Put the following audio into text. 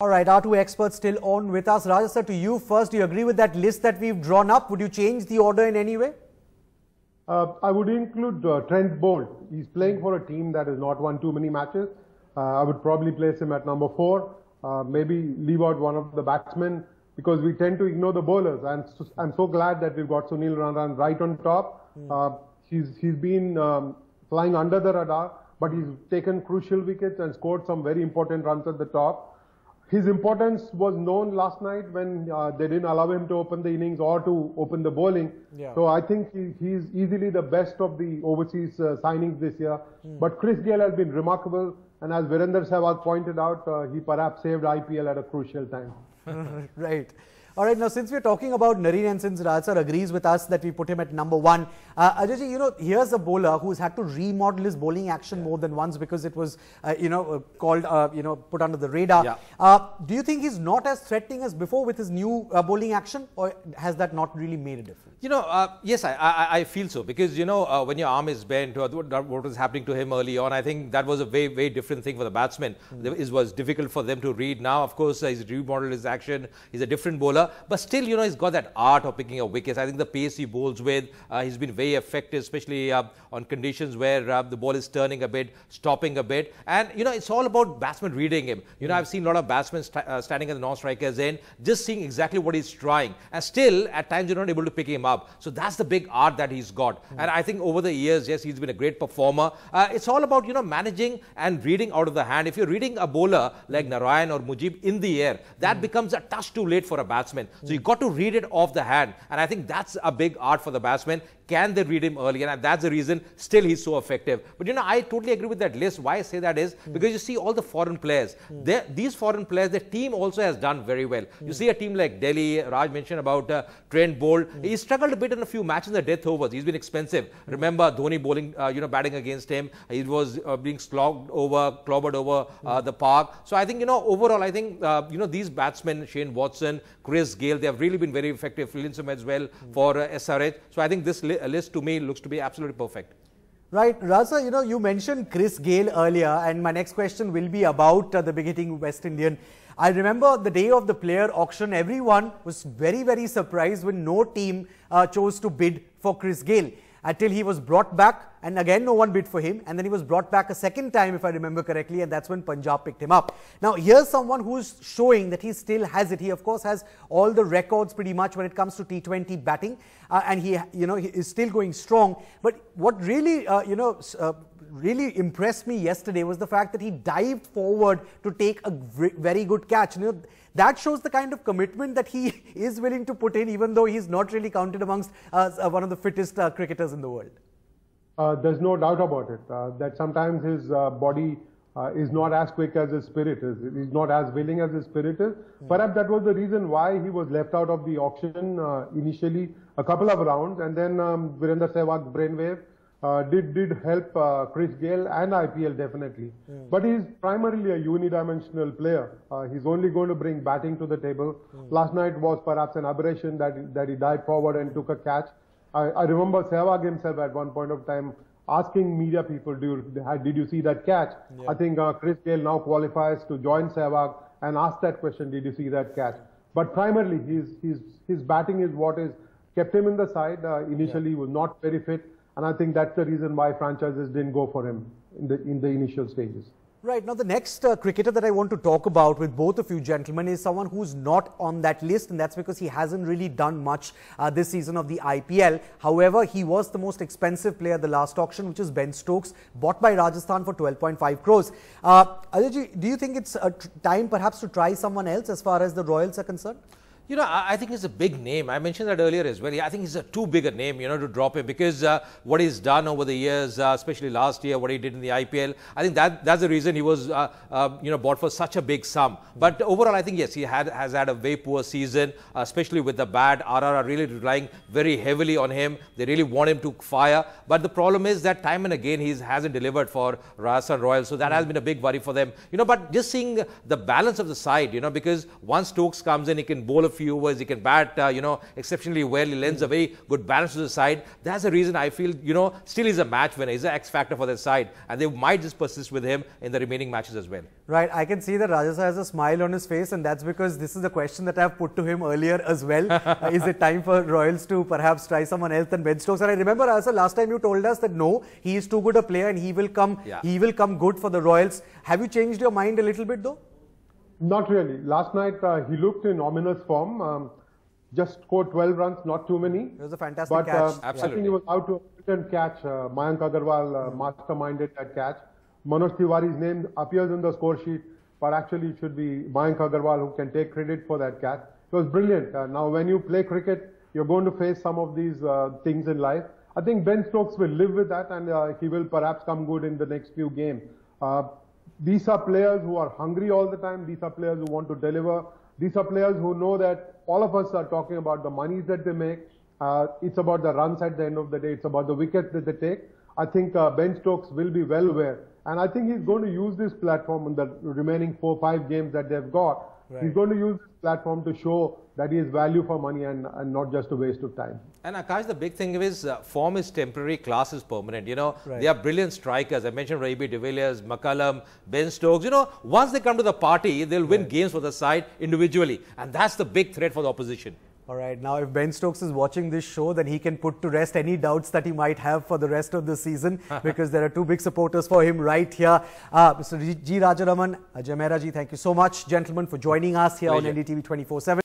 All right, our two experts still on with us. Raja sir, to you first, do you agree with that list that we've drawn up? Would you change the order in any way? I would include Trent Bolt. He's playing for a team that has not won too many matches. I would probably place him at number 4. Maybe leave out one of the batsmen because we tend to ignore the bowlers. And I'm so glad that we've got Sunil Ranran right on top. He's been flying under the radar, but he's taken crucial wickets and scored some very important runs at the top. His importance was known last night when they didn't allow him to open the innings or to open the bowling. Yeah. So I think he's easily the best of the overseas signings this year. But Chris Gayle has been remarkable. And as Virender Sehwag pointed out, he perhaps saved IPL at a crucial time. Right. All right, now since we're talking about Narine and since Raj sir agrees with us that we put him at number 1, Ajay ji, here's a bowler who's had to remodel his bowling action more than once because it was, called, put under the radar. Yeah. Do you think he's not as threatening as before with his new bowling action, or has that not really made a difference? Yes, I feel so because, when your arm is bent, what was happening to him early on, I think that was a very, very different thing for the batsman. It was difficult for them to read. Now, of course, he's remodeled his action. He's a different bowler. But still, he's got that art of picking up wickets. I think the pace he bowls with, he's been very effective, especially on conditions where the ball is turning a bit, stopping a bit. And, it's all about batsmen reading him. I've seen a lot of batsmen standing at the non-striker's end, just seeing exactly what he's trying. And still, at times, you're not able to pick him up. So that's the big art that he's got. And I think over the years, yes, he's been a great performer. It's all about, managing and reading out of the hand. If you're reading a bowler like Narayan or Mujeeb in the air, that becomes a touch too late for a batsman. So you've got to read it off the hand. And I think that's a big art for the batsman. Can they read him early? And that's the reason still he's so effective. But, I totally agree with that list. Why I say that is because you see all the foreign players. These foreign players, the team also has done very well. You see a team like Delhi, Raj mentioned about Trent Bolt. He struggled a bit in a few matches in the death overs. He's been expensive. Remember Dhoni bowling, batting against him. He was being clobbered over the park. So I think, overall, I think, these batsmen, Shane Watson, Chris Gayle, they have really been very effective. Linsom as well for SRH. So I think this list to me looks to be absolutely perfect. Right, Raza, you mentioned Chris Gayle earlier, and my next question will be about the big-hitting West Indian. I remember the day of the player auction, everyone was very, very surprised when no team chose to bid for Chris Gayle until he was brought back, and again no one bid for him, and then he was brought back a second time, if I remember correctly, and that's when Punjab picked him up. Now here's someone who's showing that he still has it. He of course has all the records pretty much when it comes to T20 batting, and he is still going strong. But what really really impressed me yesterday was the fact that he dived forward to take a very good catch. That shows the kind of commitment that he is willing to put in, even though he's not really counted amongst one of the fittest cricketers in the world. There's no doubt about it, that sometimes his body is not as quick as his spirit is. He's not as willing as his spirit is. Perhaps that was the reason why he was left out of the auction initially, a couple of rounds, and then Virender Sehwag's brainwave did help Chris Gayle and IPL definitely. But he's primarily a unidimensional player. He's only going to bring batting to the table. Last night was perhaps an aberration that he dived forward and took a catch. I remember Sehwag himself at one point of time asking media people, did you see that catch? Yeah. I think Chris Gayle now qualifies to join Sehwag and ask that question, did you see that catch? But primarily his batting is what has kept him in the side. Initially he was not very fit. And I think that's the reason why franchises didn't go for him in the initial stages. Right. Now, the next cricketer that I want to talk about with both of you gentlemen is someone who's not on that list, and that's because he hasn't really done much this season of the IPL. However, he was the most expensive player at the last auction, which is Ben Stokes, bought by Rajasthan for 12.5 crores. Ajay, do you think it's time perhaps to try someone else as far as the Royals are concerned? I think he's a big name. I mentioned that earlier as well. I think he's too big a name, to drop him because what he's done over the years, especially last year, what he did in the IPL, I think that's the reason he was, bought for such a big sum. But overall, I think, yes, he has had a very poor season, especially with the bat. RR are really relying very heavily on him. They really want him to fire. But the problem is that time and again, he hasn't delivered for Rajasthan Royals. So that has been a big worry for them. But just seeing the balance of the side, because once Stokes comes in, he can bowl a few overs. He can bat, exceptionally well. He lends a very good balance to the side. That's the reason I feel, still he's a match winner. He's an X factor for their side. And they might just persist with him in the remaining matches as well. Right. I can see that Rajasa has a smile on his face, and that's because this is the question that I've put to him earlier as well. Is it time for Royals to perhaps try someone else than Ben Stokes? And I remember, Rajasa, last time you told us that no, he is too good a player and he will come good for the Royals. Have you changed your mind a little bit though? Not really. Last night he looked in ominous form. Just scored 12 runs, not too many. It was a fantastic catch. I think he was out to a brilliant catch. Mayank Agarwal masterminded that catch. Manoj Tiwari's name appears in the score sheet, but actually it should be Mayank Agarwal who can take credit for that catch. It was brilliant. Now when you play cricket, you're going to face some of these things in life. I think Ben Stokes will live with that, and he will perhaps come good in the next few games. These are players who are hungry all the time. These are players who want to deliver. These are players who know that all of us are talking about the monies that they make. It's about the runs at the end of the day. It's about the wickets that they take. I think Ben Stokes will be well aware. And I think he's going to use this platform in the remaining 4-5 games that they've got. Right. He's going to use this platform to show that he is value for money and not just a waste of time. And Akash, the big thing is form is temporary, class is permanent. They are brilliant strikers. I mentioned Ravi de Villiers, McCullum, Ben Stokes. Once they come to the party, they'll win games for the side individually. And that's the big threat for the opposition. All right, now if Ben Stokes is watching this show, then he can put to rest any doubts that he might have for the rest of the season because there are two big supporters for him right here. Mr. G Rajaraman, Ajay Mehra ji, thank you so much, gentlemen, for joining us here on NDTV 24/7.